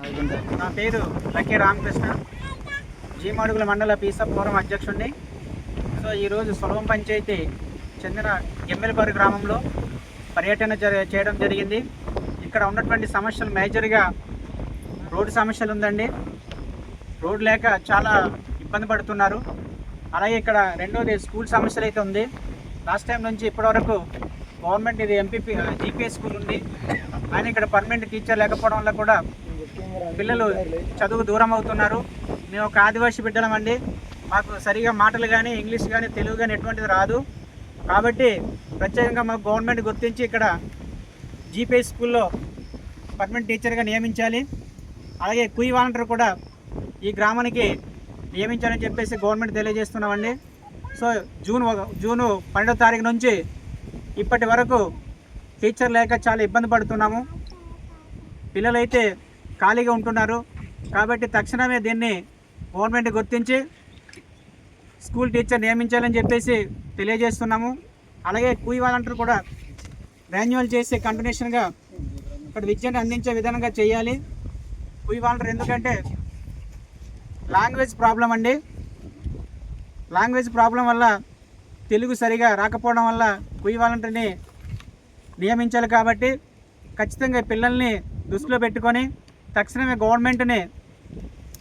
నా పేరు లక్కే రామకృష్ణ, జీమాడుగుల మండల పీసప్ ఫోరం అధ్యక్షుడిని. సో ఈరోజు సులభం పంచాయతీ చెందిన ఎమ్మెల్యేపారు గ్రామంలో పర్యటన చేయడం జరిగింది. ఇక్కడ ఉన్నటువంటి సమస్యలు మేజర్గా రోడ్డు సమస్యలు ఉందండి. రోడ్డు లేక చాలా ఇబ్బంది పడుతున్నారు. అలాగే ఇక్కడ రెండోది స్కూల్ సమస్యలు అయితే ఉంది. లాస్ట్ టైం నుంచి ఇప్పటివరకు గవర్నమెంట్ ఇది ఎంపీపీ జీపీఎస్ స్కూల్ ఉంది, కానీ ఇక్కడ పర్మనెంట్ టీచర్ లేకపోవడం వల్ల కూడా పిల్లలు చదువు దూరం అవుతున్నారు. మేము ఒక ఆదివాసీ బిడ్డలమండి, మాకు సరిగా మాటలు కానీ ఇంగ్లీష్ కానీ తెలుగు కానీ ఎటువంటిది రాదు. కాబట్టి ప్రత్యేకంగా మాకు గవర్నమెంట్ గుర్తించి ఇక్కడ జీపీఎస్ స్కూల్లో పర్మనెంట్ టీచర్గా నియమించాలి. అలాగే కుయి వాలంటీర్ కూడా ఈ గ్రామానికి నియమించాలని చెప్పేసి గవర్నమెంట్ తెలియజేస్తున్నామండి. సో జూన్ 12వ తారీఖు నుంచి ఇప్పటి వరకు టీచర్ లేక చాలా ఇబ్బంది పడుతున్నాము. పిల్లలైతే ఖాళీగా ఉంటున్నారు. కాబట్టి తక్షణమే దీన్ని గవర్నమెంట్ గుర్తించి స్కూల్ టీచర్ నియమించాలని చెప్పేసి తెలియజేస్తున్నాము. అలాగే కుయి వాలంటీర్ కూడా రెన్యువల్ చేసి కంటిన్యూషన్గా ఇక్కడ విద్యను అందించే విధానంగా చేయాలి. కుయి వాలంటీర్ ఎందుకంటే లాంగ్వేజ్ ప్రాబ్లం అండి. లాంగ్వేజ్ ప్రాబ్లం వల్ల తెలుగు సరిగా రాకపోవడం వల్ల కుయి వాలంటీర్ని నియమించాలి. కాబట్టి ఖచ్చితంగా పిల్లల్ని దృష్టిలో పెట్టుకొని తక్షణమే గవర్నమెంట్ని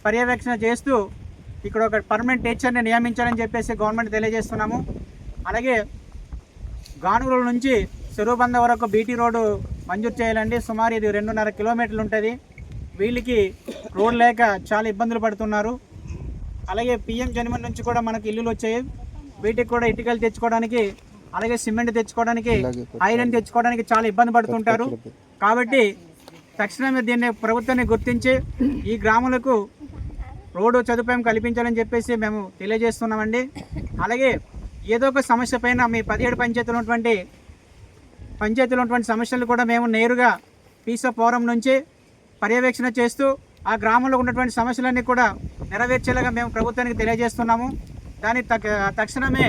పర్యవేక్షణ చేస్తూ ఇక్కడ ఒక పర్మనెంట్ టీచర్ని నియమించాలని చెప్పేసి గవర్నమెంట్ తెలియజేస్తున్నాము. అలాగే గానుగుల నుంచి చెరువుబంద వరకు బీటీ రోడ్డు మంజూరు చేయాలండి. సుమారు ఇది 2.5 కిలోమీటర్లు ఉంటుంది. వీళ్ళకి రోడ్ లేక చాలా ఇబ్బందులు పడుతున్నారు. అలాగే పిఎం జన్మన్ నుంచి కూడా మనకి ఇల్లులు వచ్చాయి. వీటికి కూడా ఇటుకలు తెచ్చుకోవడానికి, అలాగే సిమెంట్ తెచ్చుకోవడానికి, ఐరన్ తెచ్చుకోవడానికి చాలా ఇబ్బంది పడుతుంటారు. కాబట్టి తక్షణమే దీన్ని ప్రభుత్వాన్ని గుర్తించి ఈ గ్రామాలకు రోడ్డు సదుపాయం కల్పించాలని చెప్పేసి మేము తెలియజేస్తున్నామండి. అలాగే ఏదో ఒక సమస్య పైన మీ 17 పంచాయతీలో ఉన్నటువంటి సమస్యలు కూడా మేము నేరుగా పీసప్ ఫోరం నుంచి పర్యవేక్షణ చేస్తూ ఆ గ్రామంలో ఉన్నటువంటి సమస్యలన్నీ కూడా నెరవేర్చేలాగా మేము ప్రభుత్వానికి తెలియజేస్తున్నాము. దాని తక్షణమే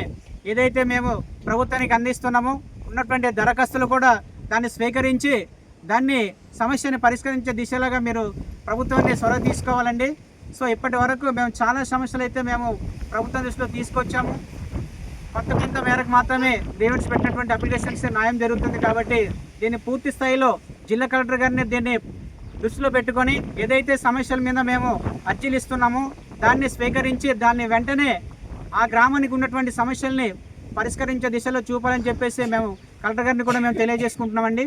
ఏదైతే మేము ప్రభుత్వానికి అందిస్తున్నామో ఉన్నటువంటి దరఖాస్తులు కూడా దాన్ని స్వీకరించి దాన్ని సమస్యని పరిష్కరించే దిశలాగా మీరు ప్రభుత్వాన్ని చొరవ తీసుకోవాలండి. సో ఇప్పటి వరకు మేము చాలా సమస్యలు అయితే మేము ప్రభుత్వం దృష్టిలో తీసుకొచ్చాము. కొంత మేరకు మాత్రమే గ్రీవెన్స్ పెట్టినటువంటి అప్లికేషన్స్ న్యాయం జరుగుతుంది. కాబట్టి దీన్ని పూర్తి స్థాయిలో జిల్లా కలెక్టర్ గారిని దీన్ని దృష్టిలో పెట్టుకొని ఏదైతే సమస్యల మీద మేము అర్జీలు ఇస్తున్నామో దాన్ని స్వీకరించి దాన్ని వెంటనే ఆ గ్రామానికి ఉన్నటువంటి సమస్యల్ని పరిష్కరించే దిశలో చూపాలని చెప్పేసి మేము కలెక్టర్ గారిని కూడా మేము తెలియజేసుకుంటున్నామండి.